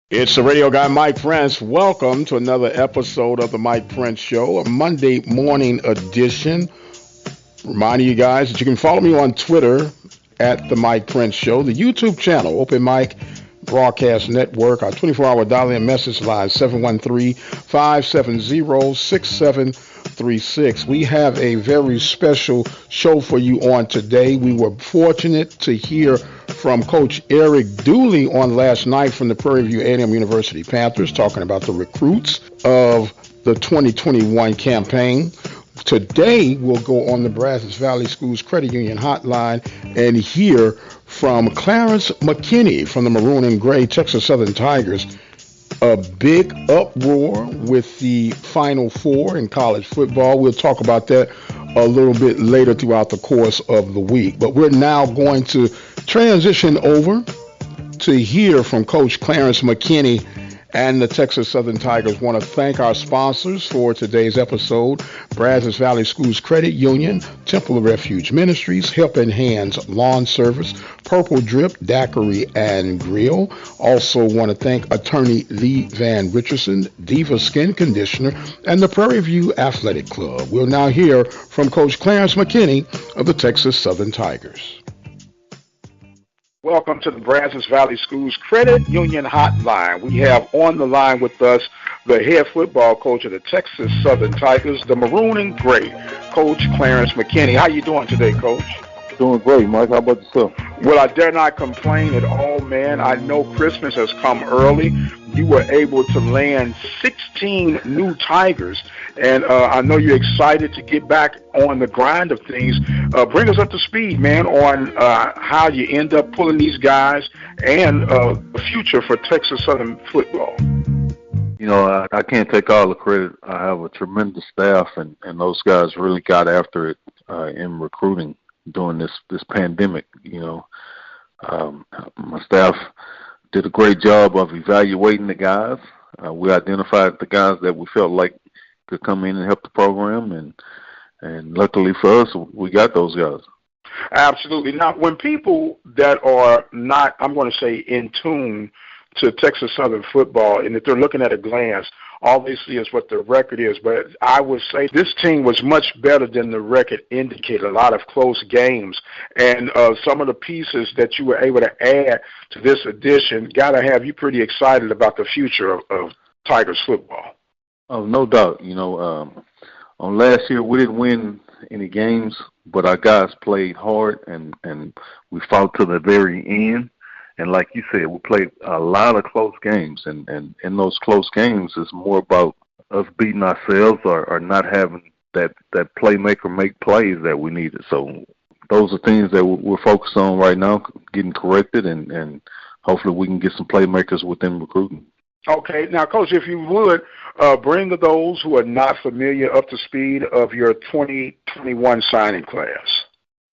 It's the radio guy, Mike Prince. Welcome to another episode of the Mike Prince Show, a Monday morning edition. Reminding you guys that you can follow me on Twitter at the Mike Prince Show, the YouTube channel, Open Mike Broadcast Network, our 24-hour dial-in message line, 713-570-6736. We have a very special show for you on today. We were fortunate to hear from Coach Eric Dooley on last night from the Prairie View A&M University Panthers, talking about the recruits of the 2021 campaign. Today, we'll go on the Brazos Valley Schools Credit Union hotline and hear from Clarence McKinney from the Maroon and Gray Texas Southern Tigers. A big uproar with the Final Four in college football. We'll talk about that a little bit later throughout the course of the week. But we're now going to transition over to hear from Coach Clarence McKinney and the Texas Southern Tigers. Want to thank our sponsors for today's episode: Brazos Valley Schools Credit Union, Temple of Refuge Ministries, Helping Hands Lawn Service, Purple Drip Daiquiri and Grill. Also want to thank attorney Lee Van Richardson, Diva Skin Conditioner, and the Prairie View Athletic Club. We'll now hear from Coach Clarence McKinney of the Texas Southern Tigers. Welcome to the Brazos Valley Schools Credit Union Hotline. We have on the line with us the head football coach of the Texas Southern Tigers, the Maroon and Gray, Coach Clarence McKinney. How you doing today, Coach? Doing great, Mike. How about yourself? Well, I dare not complain at all, man. I know Christmas has come early. You were able to land 16 new Tigers, and I know you're excited to get back on the grind of things. Bring us up to speed, man, on how you end up pulling these guys and the future for Texas Southern football. You know, I can't take all the credit. I have a tremendous staff, and those guys really got after it in recruiting during this pandemic. You know, my staff did a great job of evaluating the guys. We identified the guys that we felt like could come in and help the program, and luckily for us, we got those guys. Absolutely. Now, when people that are not, I'm going to say, in tune to Texas Southern football, and if they're looking at a glance, all they see is what the record is. But I would say this team was much better than the record indicated. A lot of close games, and some of the pieces that you were able to add to this edition got to have you pretty excited about the future of Tigers football. Oh, no doubt. You know, on last year we didn't win any games, but our guys played hard, and we fought to the very end. And like you said, we played a lot of close games, and in those close games, it's more about us beating ourselves or not having that playmaker make plays that we needed. So those are things that we're focused on right now, getting corrected, and hopefully we can get some playmakers within recruiting. Okay. Now, Coach, if you would, bring those who are not familiar up to speed of your 2021 signing class.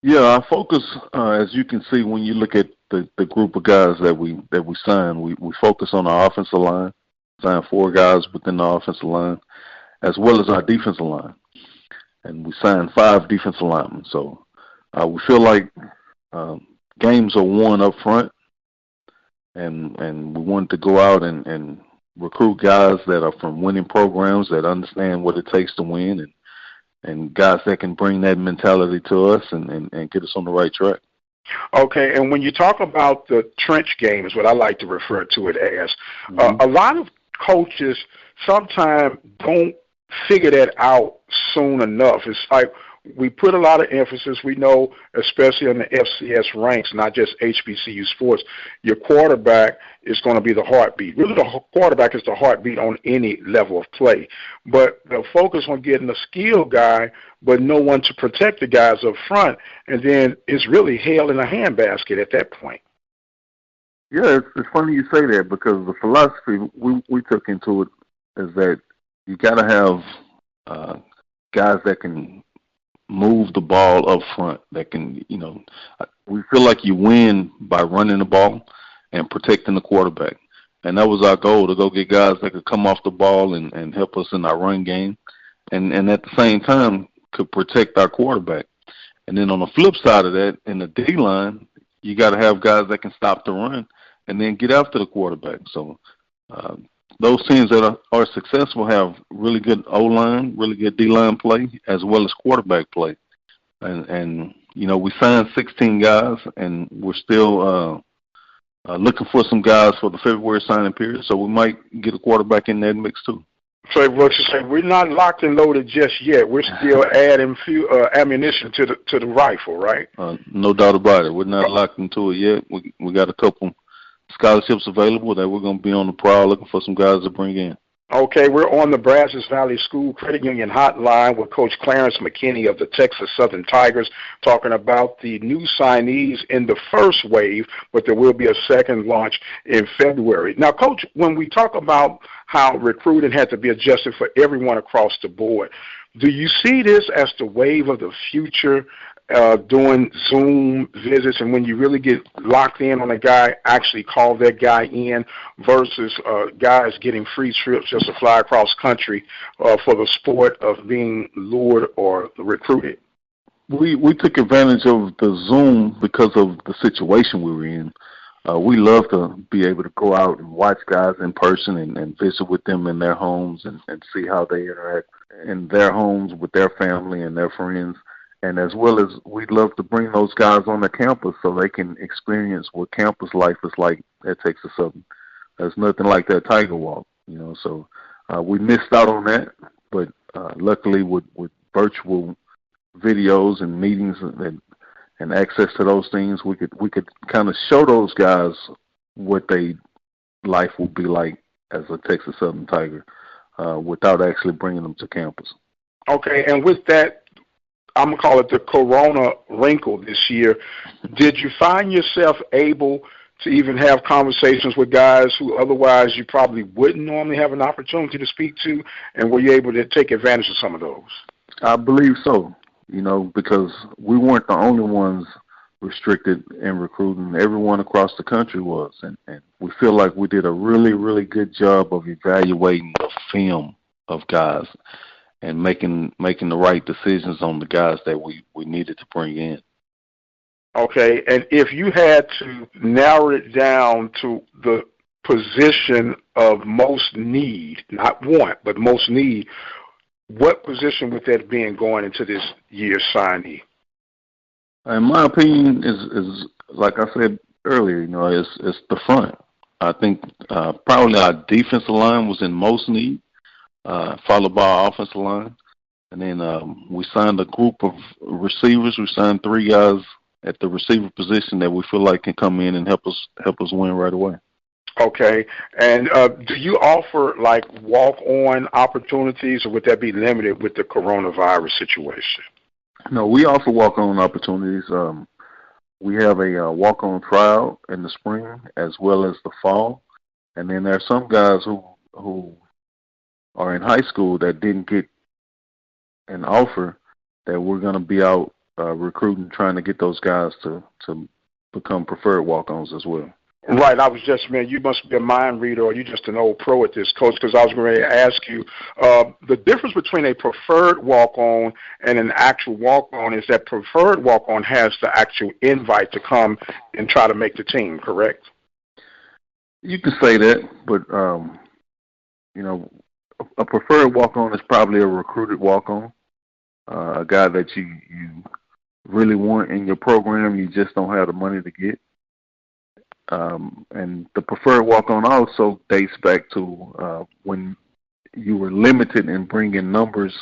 Yeah, our focus, as you can see when you look at the group of guys that we signed, we focus on our offensive line, signed 4 guys within the offensive line, as well as our defensive line. And we signed 5 defensive linemen. So we feel like games are won up front, and we wanted to go out and recruit guys that are from winning programs that understand what it takes to win, and guys that can bring that mentality to us and get us on the right track. Okay, and when you talk about the trench game is what I like to refer to it as, a lot of coaches sometimes don't figure that out soon enough. It's like we put a lot of emphasis. We know, especially in the FCS ranks, not just HBCU sports, your quarterback is going to be the heartbeat. Really, the quarterback is the heartbeat on any level of play. But the focus on getting a skilled guy, but no one to protect the guys up front, and then it's really hell in a handbasket at that point. Yeah, it's funny you say that, because the philosophy we took into it is that you got to have guys that can move the ball up front, that can, you know, we feel like you win by running the ball and protecting the quarterback. And that was our goal, to go get guys that could come off the ball and help us in our run game, and at the same time could protect our quarterback. And then on the flip side of that, in the D-line, you got to have guys that can stop the run and then get after the quarterback. So Uh, those teams that are successful have really good O-line, really good D-line play, as well as quarterback play. And we signed 16 guys, and we're still looking for some guys for the February signing period. So we might get a quarterback in that mix too. So what you say, we're not locked and loaded just yet. We're still adding ammunition to the rifle, right? No doubt about it. We're not locked into it yet. We got a couple scholarships available that we're going to be on the prowl looking for some guys to bring in. Okay, we're on the Brazos Valley School Credit Union Hotline with Coach Clarence McKinney of the Texas Southern Tigers, talking about the new signees in the first wave, but there will be a second launch in February. Now, Coach, when we talk about how recruiting had to be adjusted for everyone across the board, do you see this as the wave of the future, doing Zoom visits, and when you really get locked in on a guy, actually call that guy in versus guys getting free trips just to fly across country for the sport of being lured or recruited? We took advantage of the Zoom because of the situation we were in. We love to be able to go out and watch guys in person and visit with them in their homes and see how they interact in their homes with their family and their friends. And as well as we'd love to bring those guys on the campus so they can experience what campus life is like at Texas Southern. There's nothing like that Tiger Walk, So we missed out on that, but luckily with virtual videos and meetings and access to those things, we could kind of show those guys what they life will be like as a Texas Southern Tiger without actually bringing them to campus. Okay, and with that, I'm going to call it the corona wrinkle this year. Did you find yourself able to even have conversations with guys who otherwise you probably wouldn't normally have an opportunity to speak to, and were you able to take advantage of some of those? I believe so, because we weren't the only ones restricted in recruiting. Everyone across the country was, and we feel like we did a really, really good job of evaluating the film of guys and making the right decisions on the guys that we needed to bring in. Okay, and if you had to narrow it down to the position of most need, not want, but most need, what position would that be in going into this year's signee? In my opinion, is like I said earlier, it's the front. I think probably our defensive line was in most need. Followed by our offensive line. And then we signed a group of receivers. We signed 3 guys at the receiver position that we feel like can come in and help us win right away. Okay. And do you offer like walk-on opportunities, or would that be limited with the coronavirus situation? No, we offer walk-on opportunities. We have a walk-on trial in the spring as well as the fall. And then there are some guys who are in high school that didn't get an offer that we're going to be out recruiting, trying to get those guys to become preferred walk-ons as well. Right. I was just, you must be a mind reader, or you just an old pro at this, Coach, because I was going to ask you, the difference between a preferred walk-on and an actual walk-on is that preferred walk-on has the actual invite to come and try to make the team, correct? You can say that, but, a preferred walk-on is probably a recruited walk-on, a guy that you really want in your program, you just don't have the money to get. And the preferred walk-on also dates back to when you were limited in bringing numbers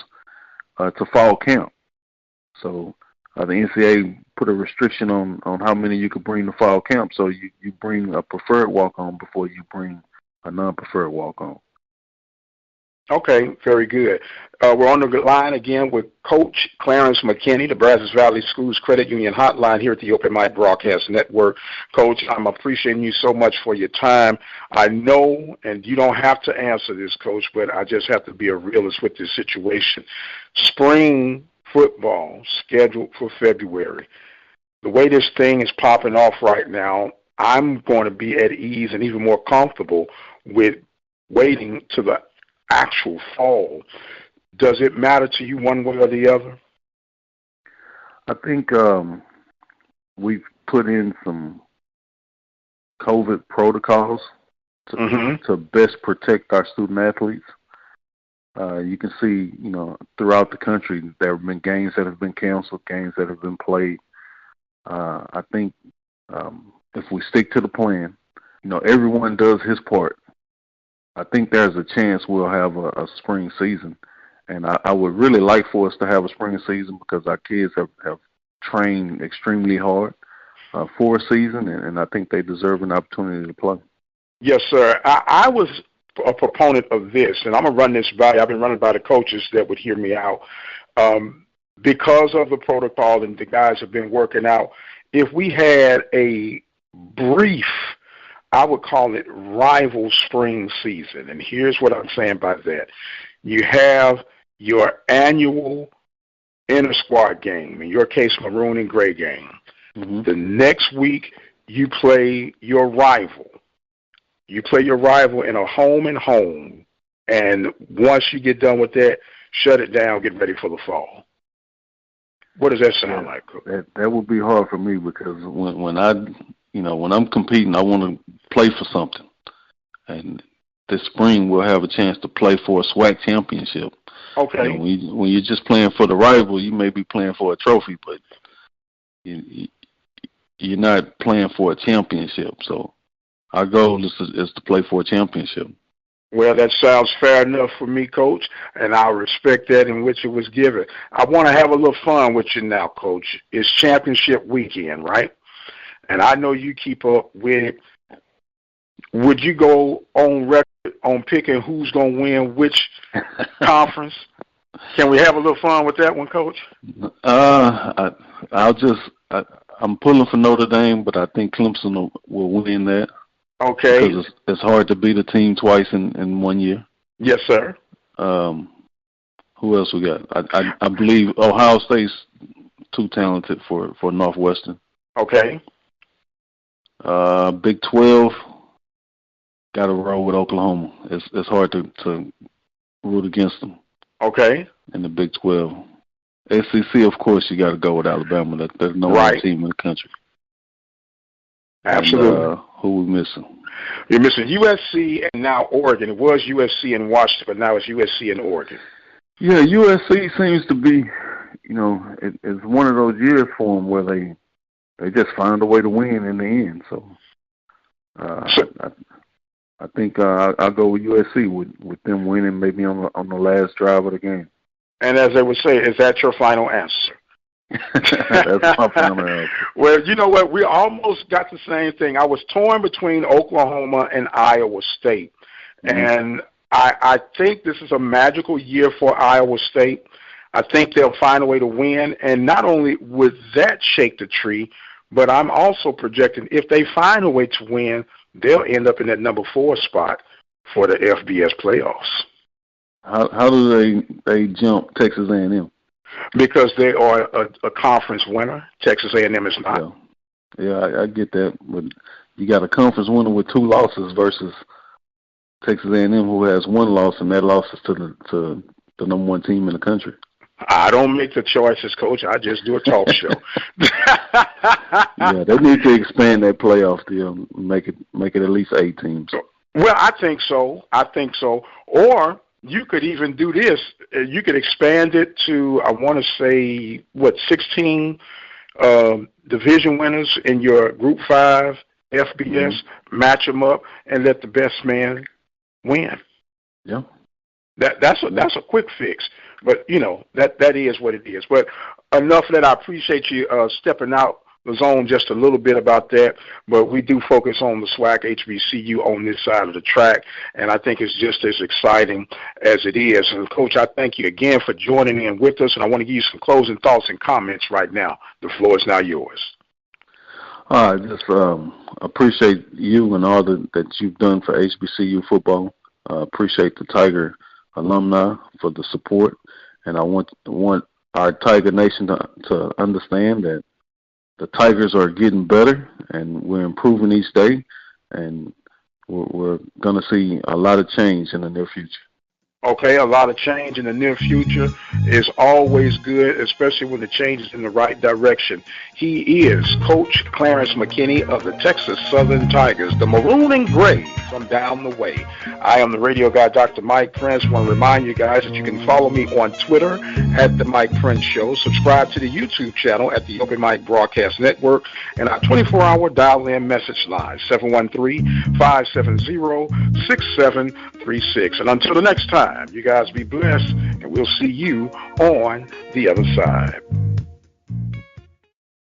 to fall camp. So the NCAA put a restriction on how many you could bring to fall camp, so you bring a preferred walk-on before you bring a non-preferred walk-on. Okay, very good. We're on the line again with Coach Clarence McKinney, the Brazos Valley Schools Credit Union Hotline here at the Open Mic Broadcast Network. Coach, I'm appreciating you so much for your time. I know, and you don't have to answer this, Coach, but I just have to be a realist with this situation. Spring football scheduled for February. The way this thing is popping off right now, I'm going to be at ease and even more comfortable with waiting to the actual fall. Does it matter to you one way or the other? I think we've put in some COVID protocols to best protect our student athletes. You can see, throughout the country, there have been games that have been canceled, games that have been played. I think if we stick to the plan, everyone does his part. I think there's a chance we'll have a spring season. And I would really like for us to have a spring season because our kids have trained extremely hard for a season, and I think they deserve an opportunity to play. Yes, sir. I was a proponent of this, and I'm going to run this by. I've been running by the coaches that would hear me out. Because of the protocol and the guys have been working out, if we had a brief, I would call it rival spring season. And here's what I'm saying by that. You have your annual inter-squad game, in your case, maroon and gray game. Mm-hmm. The next week, you play your rival. You play your rival in a home and home. And once you get done with that, shut it down, get ready for the fall. What does that sound like, Coach? That would be hard for me because when I'm competing, I want to play for something. And this spring, we'll have a chance to play for a SWAC championship. Okay. When you're just playing for the rival, you may be playing for a trophy, but you're not playing for a championship. So our goal is to play for a championship. Well, that sounds fair enough for me, Coach, and I'll respect that in which it was given. I want to have a little fun with you now, Coach. It's championship weekend, right? And I know you keep up with it. Would you go on record on picking who's going to win which conference? Can we have a little fun with that one, Coach? I'm pulling for Notre Dame, but I think Clemson will win that. Okay. Because it's hard to beat a team twice in 1 year. Yes, sir. Who else we got? I believe Ohio State's too talented for Northwestern. Okay. Big 12, got to roll with Oklahoma. It's hard to root against them. Okay. In the Big 12. SEC, of course, you got to go with Alabama. There's no other team in the country. Absolutely. And, who we missing? You're missing USC and now Oregon. It was USC and Washington, but now it's USC and Oregon. Yeah, USC seems to be, it's one of those years for them where they just find a way to win in the end. So I think I'll go with USC with them winning maybe on the last drive of the game. And as they would say, is that your final answer? That's my final answer. Well, you know what? We almost got the same thing. I was torn between Oklahoma and Iowa State. Mm-hmm. And I think this is a magical year for Iowa State. I think they'll find a way to win. And not only would that shake the tree, but I'm also projecting if they find a way to win, they'll end up in that number 4 spot for the FBS playoffs. How do they jump Texas A&M? Because they are a conference winner. Texas A&M is not. Yeah, I get that. But you got a conference winner with 2 losses versus Texas A&M who has 1 loss, and that loss is to the number 1 team in the country. I don't make the choices, Coach. I just do a talk show. Yeah, they need to expand that playoff deal, make it at least 8 teams. Well, I think so. Or you could even do this. You could expand it to, I want to say, 16 division winners in your Group 5 FBS, match them up, and let the best man win. Yeah. That's a quick fix. But, that is what it is. But enough of that. I appreciate you stepping out the zone just a little bit about that. But we do focus on the SWAC HBCU on this side of the track, and I think it's just as exciting as it is. And, Coach, I thank you again for joining in with us, and I want to give you some closing thoughts and comments right now. The floor is now yours. I just appreciate you and all that you've done for HBCU football. Appreciate the Tiger alumni for the support, and I want our Tiger Nation to understand that the Tigers are getting better, and we're improving each day, and we're going to see a lot of change in the near future. Okay, a lot of change in the near future is always good, especially when the change is in the right direction. He is Coach Clarence McKinney of the Texas Southern Tigers, the maroon and gray from down the way. I am the radio guy, Dr. Mike Prince. I want to remind you guys that you can follow me on Twitter at The Mike Prince Show. Subscribe to the YouTube channel at the Open Mic Broadcast Network and our 24-hour dial-in message line, 713-570-6736. And until the next time, you guys be blessed, and we'll see you on the other side.